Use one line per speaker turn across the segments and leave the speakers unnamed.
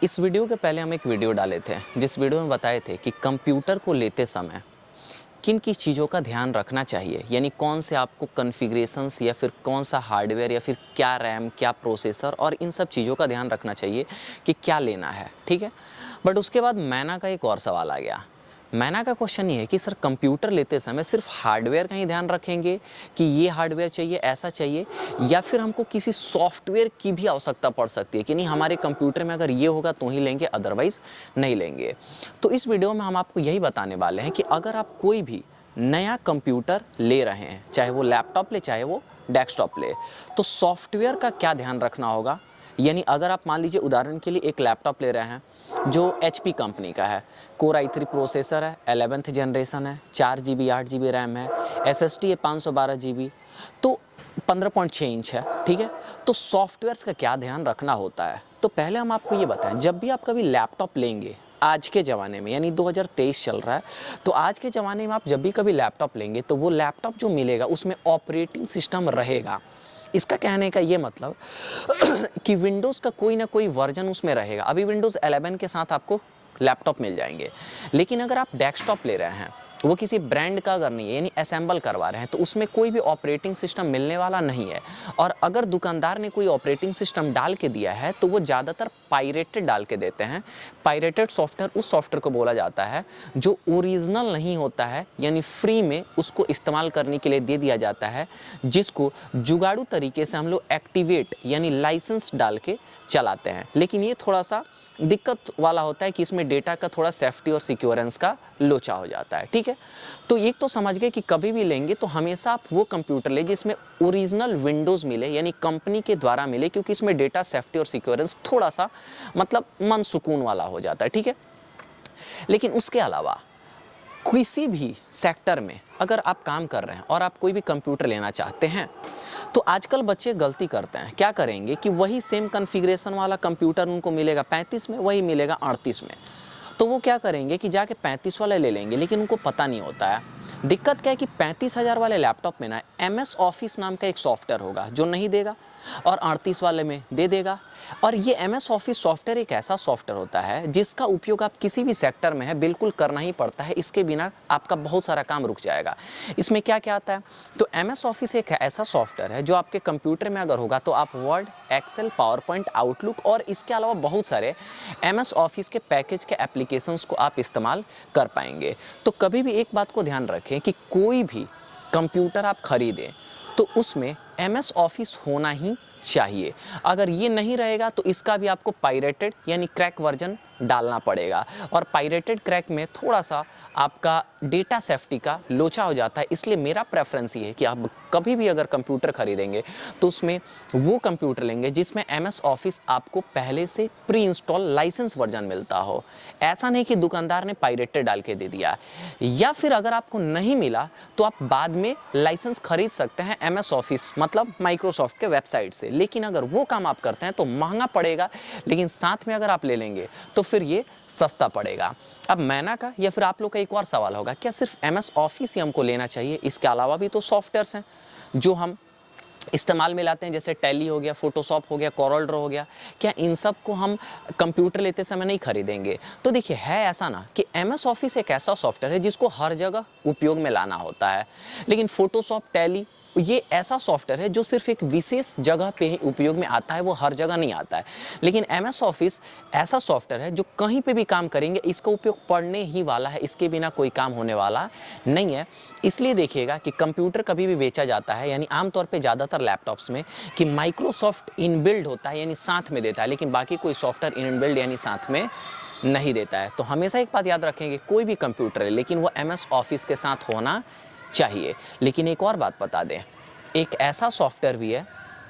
इस वीडियो के पहले हम एक वीडियो डाले थे जिस वीडियो में बताए थे कि कंप्यूटर को लेते समय किन किस चीज़ों का ध्यान रखना चाहिए, यानी कौन से आपको कॉन्फ़िगरेशंस या फिर कौन सा हार्डवेयर या फिर क्या रैम, क्या प्रोसेसर और इन सब चीज़ों का ध्यान रखना चाहिए कि क्या लेना है। ठीक है, बट उसके बाद मैना का एक और सवाल आ गया। मैना का क्वेश्चन ये है कि सर कंप्यूटर लेते समय सिर्फ हार्डवेयर का ही ध्यान रखेंगे कि ये हार्डवेयर चाहिए, ऐसा चाहिए, या फिर हमको किसी सॉफ्टवेयर की भी आवश्यकता पड़ सकती है कि नहीं हमारे कंप्यूटर में अगर ये होगा तो ही लेंगे, अदरवाइज नहीं लेंगे। तो इस वीडियो में हम आपको यही बताने वाले हैं कि अगर आप कोई भी नया कंप्यूटर ले रहे हैं, चाहे वो लैपटॉप ले चाहे वो डेस्कटॉप ले, तो सॉफ्टवेयर का क्या ध्यान रखना होगा। यानी अगर आप मान लीजिए उदाहरण के लिए एक लैपटॉप ले रहे हैं जो HP कंपनी का है, कोर i3 प्रोसेसर है, 11th जनरेशन है, 4 GB 8 GB रैम है, SSD है 512 GB, तो 15.6 इंच है। ठीक है, तो सॉफ्टवेयर्स का क्या ध्यान रखना होता है। तो पहले हम आपको ये बताएं, जब भी आप कभी लैपटॉप लेंगे आज के ज़माने में, यानी 2023 चल रहा है, तो आज के ज़माने में आप जब भी कभी लैपटॉप लेंगे तो वो लैपटॉप जो मिलेगा उसमें ऑपरेटिंग सिस्टम रहेगा। इसका कहने का ये मतलब कि विंडोज़ का कोई ना कोई वर्जन उसमें रहेगा। अभी विंडोज़ 11 के साथ आपको लैपटॉप मिल जाएंगे, लेकिन अगर आप डेस्कटॉप ले रहे हैं, वो किसी ब्रांड का अगर नहीं है, यानी असेंबल करवा रहे हैं, तो उसमें कोई भी ऑपरेटिंग सिस्टम मिलने वाला नहीं है। और अगर दुकानदार ने कोई ऑपरेटिंग सिस्टम डाल के दिया है तो वो ज़्यादातर पायरेटेड डाल के देते हैं। पायरेटेड सॉफ्टवेयर उस सॉफ्टवेयर को बोला जाता है जो ओरिजिनल नहीं होता है, यानी फ्री में उसको इस्तेमाल करने के लिए दे दिया जाता है, जिसको जुगाड़ू तरीके से हम लोग एक्टिवेट यानी लाइसेंस डाल के चलाते हैं। लेकिन ये थोड़ा सा दिक्कत वाला होता है कि इसमें डेटा का थोड़ा सेफ्टी और सिक्योरेंस का लोचा हो जाता है। ठीक है, तो एक तो समझ गए कि कभी भी लेंगे तो हमेशा आप वो कंप्यूटर ले जिसमें ओरिजिनल विंडोज़ मिले, यानी कंपनी के द्वारा मिले, क्योंकि इसमें डेटा सेफ्टी और सिक्योरेंस थोड़ा सा मतलब मन सुकून वाला हो जाता है। ठीक है, लेकिन उसके अलावा किसी भी सेक्टर में अगर आप काम कर रहे हैं और आप कोई भी कंप्यूटर लेना चाहते हैं, तो आजकल बच्चे गलती करते हैं। क्या करेंगे कि वही सेम कॉन्फ़िगरेशन वाला कंप्यूटर उनको मिलेगा 35 में, वही मिलेगा 38 में, तो वो क्या करेंगे कि जाके 35 वाला ले लेंगे, लेकिन उनको पता नहीं होता है। दिक्कत क्या है कि 35,000 वाले लैपटॉप में ना MS ऑफिस नाम का एक सॉफ्टवेयर होगा जो नहीं देगा, और 38 वाले में दे देगा। और ये MS ऑफिस सॉफ्टवेयर एक ऐसा सॉफ्टवेयर होता है जिसका उपयोग आप किसी भी सेक्टर में है बिल्कुल करना ही पड़ता है, इसके बिना आपका बहुत सारा काम रुक जाएगा। इसमें क्या क्या आता है, तो MS ऑफिस एक ऐसा सॉफ्टवेयर है जो आपके कंप्यूटर में अगर होगा तो आप Word, Excel, PowerPoint, Outlook और इसके अलावा बहुत सारे MS ऑफिस के पैकेज के एप्लीकेशंस को आप इस्तेमाल कर पाएंगे। तो कभी भी एक बात को ध्यान रखें कि कोई भी कंप्यूटर आप खरीदें तो उसमें MS ऑफिस होना ही चाहिए। अगर ये नहीं रहेगा तो इसका भी आपको पायरेटेड यानी क्रैक वर्जन डालना पड़ेगा, और पायरेटेड क्रैक में थोड़ा सा आपका डेटा सेफ्टी का लोचा हो जाता है। इसलिए मेरा प्रेफरेंस ये है कि आप कभी भी अगर कंप्यूटर खरीदेंगे तो उसमें वो कंप्यूटर लेंगे जिसमें MS ऑफिस आपको पहले से प्री इंस्टॉल लाइसेंस वर्जन मिलता हो। ऐसा नहीं कि दुकानदार ने पायरेटेड डाल के दे दिया, या फिर अगर आपको नहीं मिला तो आप बाद में लाइसेंस खरीद सकते हैं MS ऑफिस मतलब माइक्रोसॉफ्ट के वेबसाइट से। लेकिन अगर वो काम आप करते हैं तो महंगा पड़ेगा, लेकिन साथ में अगर आप ले लेंगे तो फिर ये सस्ता पड़ेगा। अब मैना का या फिर आप लोग का एक और सवाल होगा, क्या सिर्फ MS ऑफिस ही हमको लेना चाहिए? इसके अलावा भी तो सॉफ्टवेयर्स हैं जो हम इस्तेमाल में लाते हैं, जैसे टैली हो गया, फोटोशॉप हो गया, कोरल ड्रॉ हो गया, क्या इन सब को हम कंप्यूटर लेते समय नहीं खरीदेंगे? तो देखिए, है ऐसा ना कि MS ऑफिस एक ऐसा सॉफ्टवेयर है जिसको हर जगह उपयोग में लाना होता है, लेकिन फोटोशॉप, टैली ये ऐसा सॉफ्टवेयर है जो सिर्फ एक विशेष जगह पे ही उपयोग में आता है, वो हर जगह नहीं आता है। लेकिन MS ऑफिस ऐसा सॉफ्टवेयर है जो कहीं पे भी काम करेंगे इसका उपयोग पड़ने ही वाला है, इसके बिना कोई काम होने वाला नहीं है। इसलिए देखिएगा कि कंप्यूटर कभी भी बेचा जाता है, यानी आमतौर पे ज़्यादातर लैपटॉप्स में, कि माइक्रोसॉफ्ट इनबिल्ड होता है यानी साथ में देता है, लेकिन बाकी कोई सॉफ्टवेयर इनबिल्ड यानी साथ में नहीं देता है। तो हमेशा एक बात याद रखेंगे, कोई भी कंप्यूटर है लेकिन वो MS ऑफिस के साथ होना चाहिए। लेकिन एक और बात बता दें, एक ऐसा सॉफ्टवेयर भी है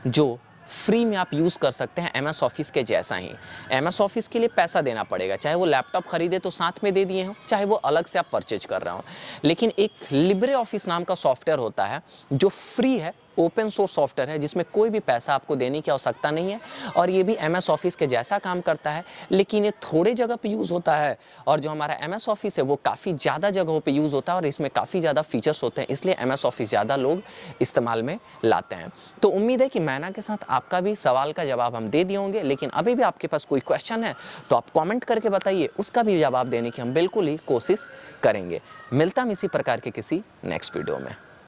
जो फ्री में आप यूज़ कर सकते हैं MS ऑफिस के जैसा ही। MS ऑफिस के लिए पैसा देना पड़ेगा, चाहे वो लैपटॉप खरीदे तो साथ में दे दिए हों, चाहे वो अलग से आप परचेज कर रहे हो। लेकिन एक लिब्रे ऑफिस नाम का सॉफ्टवेयर होता है जो फ्री है, ओपन सोर्स सॉफ्टवेयर है जिसमें कोई भी पैसा आपको देने की आवश्यकता नहीं है, और ये भी MS ऑफिस के जैसा काम करता है, लेकिन ये थोड़े जगह पे यूज़ होता है, और जो हमारा MS ऑफिस है वो काफ़ी ज़्यादा जगहों पे यूज़ होता है और इसमें काफ़ी ज़्यादा फीचर्स होते हैं, इसलिए MS ऑफिस ज़्यादा लोग इस्तेमाल में लाते हैं। तो उम्मीद है कि मैना के साथ आपका भी सवाल का जवाब हम दे दिए होंगे, लेकिन अभी भी आपके पास कोई क्वेश्चन है तो आप कमेंट करके बताइए, उसका भी जवाब देने की हम बिल्कुल ही कोशिश करेंगे। मिलता हम इसी प्रकार के किसी नेक्स्ट वीडियो में।